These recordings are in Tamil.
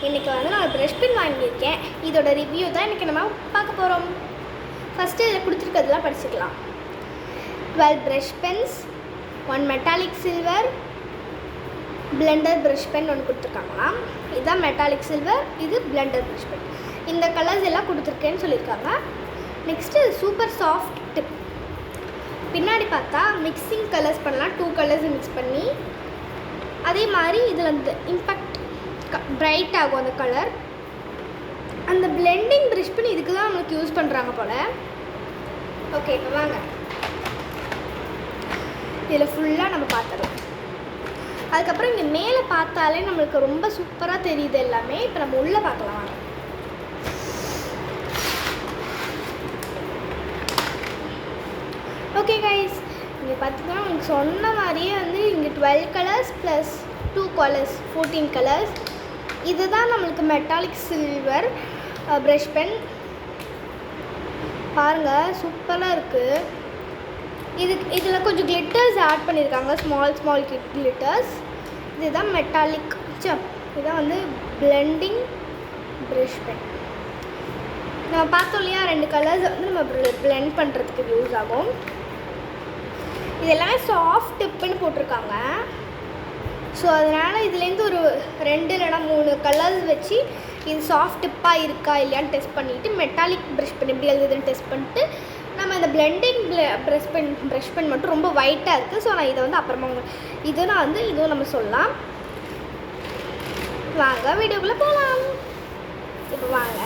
இன்றைக்கி வந்து நான் ப்ரஷ் பென் வாங்கியிருக்கேன். இதோட ரிவ்யூ தான் இன்றைக்கி நம்ம பார்க்க போகிறோம். ஃபஸ்ட்டு இதில் கொடுத்துருக்கிறதுலாம் படிச்சுக்கலாம். 12 brush pens, 1 metallic silver blender brush pen ஒன்று கொடுத்துருக்காங்களாம். இதுதான் மெட்டாலிக் சில்வர், இது பிளெண்டர் ப்ரஷ் பென். இந்த கலர்ஸ் எல்லாம் கொடுத்துருக்கேன்னு சொல்லியிருக்காங்க. Next super soft tip. பின்னாடி பார்த்தா மிக்சிங் கலர்ஸ் பண்ணலாம், 2 கலர்ஸ் மிக்ஸ் பண்ணி. அதே மாதிரி இதில் அந்த இம்பேக்ட் பிரைட் ஆகும் அந்த கலர். அந்த பிளெண்டிங் ப்ரஷ் பென் இதுக்கு தான் நம்மளுக்கு யூஸ் பண்ணுறாங்க போல். ஓகே, இப்போ வாங்க இதில் ஃபுல்லாக நம்ம பார்த்துடலாம். அதுக்கப்புறம் இங்கே மேலே பார்த்தாலே நம்மளுக்கு ரொம்ப சூப்பராக தெரியுது எல்லாமே. இப்போ நம்ம உள்ளே பார்க்கலாம் வாங்க. ஓகே கைஸ், இங்கே பார்த்தீங்கன்னா உங்களுக்கு சொன்ன மாதிரியே வந்து இங்கே 12 கலர்ஸ் ப்ளஸ் 2 கலர்ஸ் 14 கலர்ஸ். இதுதான் நம்மளுக்கு மெட்டாலிக் சில்வர் ப்ரஷ் பென். பாருங்கள், சூப்பராக இருக்குது. இதில் கொஞ்சம் கிளிட்டர்ஸ் ஆட் பண்ணியிருக்காங்க, ஸ்மால் கிளிட்டர்ஸ். இதுதான் மெட்டாலிக், இதுதான் வந்து பிளெண்டிங் ப்ரஷ் பென். நம்ம பார்த்தோம் இல்லையா, 2 கலர்ஸ் வந்து நம்ம பிளெண்ட் பண்ணுறதுக்கு யூஸ் ஆகும். இது எல்லாமே சாஃப்ட் டிப்புன்னு போட்டிருக்காங்க. ஸோ அதனால் இதுலேருந்து ஒரு 2 இல்லைனா 3 கலர்ஸ் வச்சு இது சாஃப்ட் டிப்பாக இருக்கா இல்லையான்னு டெஸ்ட் பண்ணிவிட்டு மெட்டாலிக் ப்ரஷ் பென் எப்படி எழுதுதுன்னு டெஸ்ட் பண்ணிட்டு நம்ம இந்த பிளெண்டிங் ப்ரஷ் பென் மட்டும் ரொம்ப ஒயிட்டாக இருக்குது. ஸோ நான் இதை வந்து அப்புறமா இதுவும் நம்ம சொல்லலாம். வாங்க வீடியோக்குள்ளே போகலாம். இப்போ வாங்க,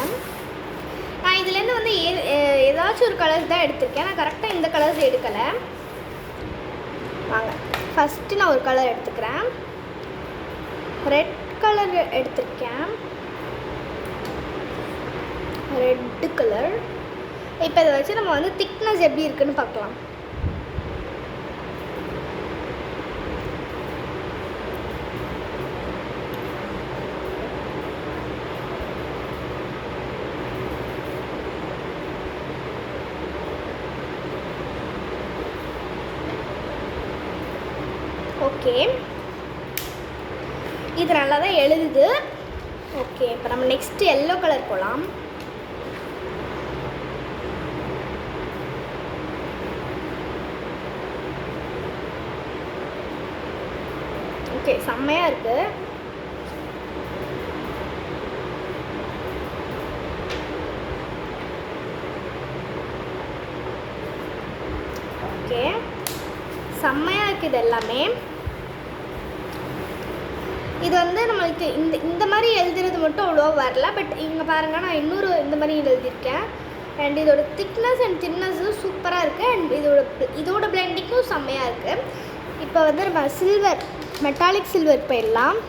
நான் இதுலேருந்து வந்து ஏதாச்சும் ஒரு கலர்ஸ் தான் எடுத்திருக்கேன். நான் கரெக்டாக இந்த கலர்ஸ் எடுக்கலை. வாங்க, ஃபஸ்ட்டு நான் ஒரு கலர் எடுத்துக்கிறேன். ரெட் கலர் எடுத்திருக்கேன், ரெட்டு கலர். இப்போ இதை வச்சு நம்ம வந்து திக்னஸ் எப்படி இருக்குன்னு பார்க்கலாம். ஓகே, இது நல்லா தான் எழுதுது. ஓகே, இப்போ நம்ம நெக்ஸ்ட்டு எல்லோ கலர் போகலாம். ஓகே, செம்மையாக இருக்குது. ஓகே, செம்மையாக இருக்குது எல்லாமே. இது வந்து நம்மளுக்கு இந்த மாதிரி எழுதுறது மட்டும் அவ்வளோவா வரல. பட் இங்கே பாருங்கள், நான் இன்னொரு இந்த மாதிரி எழுதியிருக்கேன். அண்ட் இதோட திக்னஸ் அண்ட் தின்னஸும் சூப்பராக இருக்குது. அண்ட் இதோட பிளெண்டிங்கும் செம்மையாக இருக்குது. இப்போ வந்து நம்ம சில்வர், மெட்டாலிக் சில்வர் போயிடலாம்.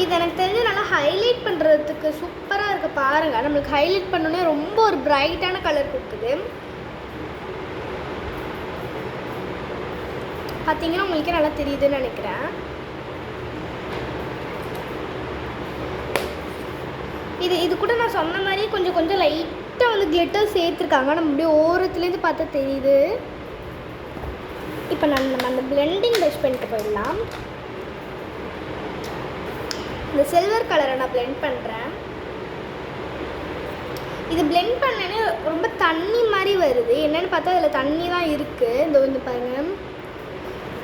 இது எனக்கு தெரிஞ்சு நல்லா ஹைலைட் பண்ணுறதுக்கு சூப்பராக இருக்குது. பாருங்கள், நம்மளுக்கு ஹைலைட் பண்ணோன்னே ரொம்ப ஒரு பிரைட்டான கலர் கொடுக்குது. பார்த்தீங்கன்னா உங்களுக்கே நல்லா தெரியுதுன்னு நினைக்கிறேன். இது கூட நான் சொன்ன மாதிரி கொஞ்சம் லைட்டாக வந்து கிளிட்டர் சேர்த்துருக்காங்க. நம்ம அப்படியே ஓரத்துலேருந்து பார்த்தா தெரியுது. இப்போ நம்ம அந்த பிளெண்டிங் ப்ரஷ் பண்ணிட்டு போயிடலாம். இந்த சில்வர் கலரை நான் பிளெண்ட் பண்ணுறேன். இது பிளெண்ட் பண்ணேன்னு ரொம்ப தண்ணி மாதிரி வருது. என்னென்னு பார்த்தா அதில் தண்ணி தான் இருக்குது. இந்த வந்து பாருங்கள்.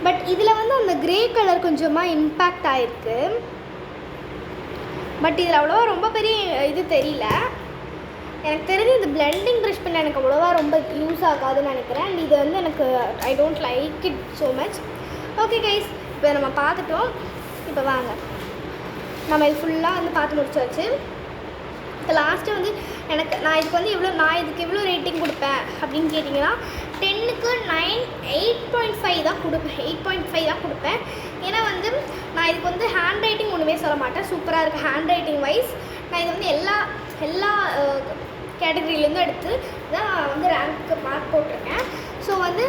பட் இதில் வந்து அந்த க்ரே கலர் கொஞ்சமாக இம்பேக்ட் ஆகிருக்கு. பட் இதில் அவ்வளோவா ரொம்ப பெரிய இது தெரியல. எனக்கு தெரிஞ்சு இந்த பிளெண்டிங் ப்ரஷ் பண்ண எனக்கு அவ்வளோவா ரொம்ப யூஸ் ஆகாதுன்னு நினைக்கிறேன். அண்ட் இது வந்து எனக்கு I don't like it so much. Okay guys, இப்போ நம்ம பார்த்துட்டோம். இப்போ வாங்க, நம்ம இது ஃபுல்லாக வந்து பார்த்து முடிச்சாச்சு. இப்போ லாஸ்ட்டு வந்து நான் இதுக்கு எவ்வளோ ரேட்டிங் கொடுப்பேன் அப்படின்னு கேட்டிங்கன்னா 10க்கு 8.5 தான் கொடுப்பேன். 8.5 தான் கொடுப்பேன். ஏன்னா வந்து நான் இதுக்கு வந்து ஹேண்ட் ரைட்டிங் ஒன்றுமே சொல்ல மாட்டேன். சூப்பராக இருக்குது ஹேண்ட் ரைட்டிங் வைஸ். நான் இது வந்து எல்லா கேட்டகரியிலேருந்து எடுத்து தான் வந்து ரேங்க்கு மார்க் போட்டிருக்கேன். ஸோ வந்து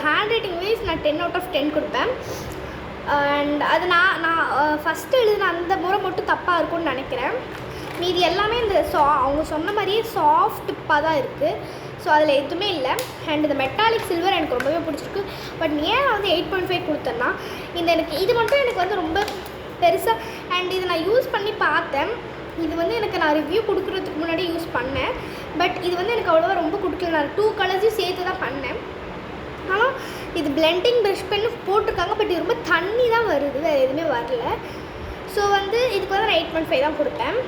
ஹேண்ட் ரைட்டிங் வைஸ் நான் 10 out of 10 கொடுப்பேன். அண்ட் அது நான் ஃபஸ்ட்டு எழுதின அந்த முறை மட்டும் தப்பாக இருக்கும்னு நினைக்கிறேன். மீதி எல்லாமே இந்த அவங்க சொன்ன மாதிரியே சாஃப்ட் டிப்பாக தான் இருக்குது. ஸோ அதில் எதுவுமே இல்லை. அண்ட் இந்த மெட்டாலிக் சில்வர் எனக்கு ரொம்பவே பிடிச்சிருக்கு. பட் ஏன் நான் வந்து 8.5 கொடுத்தேன்னா, எனக்கு இது மட்டும் எனக்கு வந்து ரொம்ப பெருசாக. அண்ட் இதை நான் யூஸ் பண்ணி பார்த்தேன். இது வந்து எனக்கு நான் ரிவ்யூ கொடுக்குறதுக்கு முன்னாடி யூஸ் பண்ணேன். பட் இது வந்து எனக்கு அவ்வளோவா ரொம்ப கொடுக்கல. நான் 2 கலர்ஸையும் சேர்த்து தான் பண்ணேன். ஆனால் இது பிளெண்டிங் ப்ரஷ் பென்னு போட்டிருக்காங்க. பட் இது ரொம்ப தண்ணி தான் வருது, வேறு எதுவுமே வரல. ஸோ வந்து இதுக்கு வந்து நான் 8.5 தான் கொடுப்பேன்.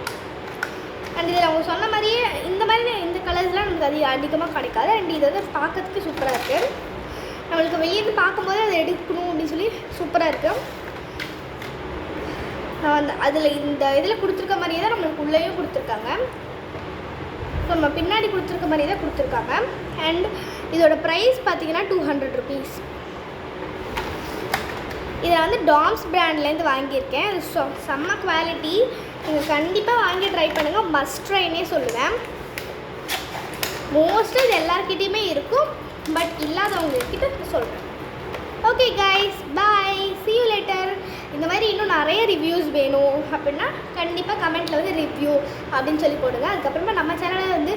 அண்ட் இதில் அவங்க சொன்ன மாதிரியே இந்த கலர்ஸ்லாம் நமக்கு அதிகமாக கிடைக்காது. அண்ட் இது வந்து பார்க்கறதுக்கு சூப்பராக இருக்குது. நம்மளுக்கு வெளியேருந்து பார்க்கும்போது அதை எடுக்கணும் அப்படின்னு சொல்லி சூப்பராக இருக்குது. அதில் இந்த இதில் கொடுத்துருக்க மாதிரியே தான் நம்மளுக்கு உள்ளேயும் கொடுத்துருக்காங்க. ஸோ நம்ம பின்னாடி கொடுத்துருக்க மாதிரியே தான் கொடுத்துருக்காங்க. அண்ட் இதோட ப்ரைஸ் பார்த்தீங்கன்னா 200 rupees. இதை வந்து டாம்ஸ் பிராண்ட்லேருந்து வாங்கியிருக்கேன். அது செம்ம குவாலிட்டி. நீங்கள் கண்டிப்பாக வாங்கி ட்ரை பண்ணுங்கள். மஸ்ட் ட்ரைனே சொல்லுவேன். மோஸ்ட்டாக இது எல்லாருக்கிட்டேயுமே இருக்கும். பட் இல்லாதவங்கக்கிட்ட சொல்கிறேன். Okay guys, bye, see you later. இந்த மாதிரி இன்னும் நிறைய ரிவ்யூஸ் வேணும் அப்படின்னா கண்டிப்பாக கமெண்ட்டில் வந்து ரிவ்யூ அப்படின்னு சொல்லி போடுங்க. அதுக்கப்புறமா நம்ம சேனலில் வந்து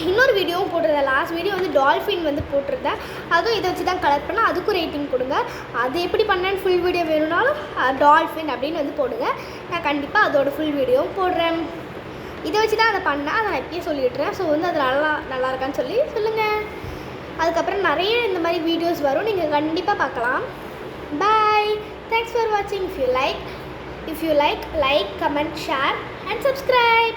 இன்னொரு வீடியோவும் போட்டிருந்தேன். லாஸ்ட் வீடியோ வந்து டால்ஃபின் வந்து போட்டிருந்தேன். அதுவும் இதை வச்சு தான் கலர் பண்ணால் அதுக்கும் ரேட்டிங் கொடுங்க. அது எப்படி பண்ணேன்னு ஃபுல் வீடியோ வேணும்னாலும் டால்ஃபின் அப்படின்னு வந்து போடுங்க. நான் கண்டிப்பாக அதோட ஃபுல் வீடியோவும் போடுறேன். இதை வச்சு தான் அதை பண்ணேன். அதை நான் எப்பயே சொல்லிடுறேன். ஸோ வந்து அது நல்லா இருக்கான்னு சொல்லி சொல்லுங்கள். அதுக்கப்புறம் நிறைய இந்த மாதிரி வீடியோஸ் வரும். நீங்கள் கண்டிப்பாக பார்க்கலாம். பாய், தேங்க்ஸ் ஃபார் வாட்சிங். If you like, comment, share and subscribe.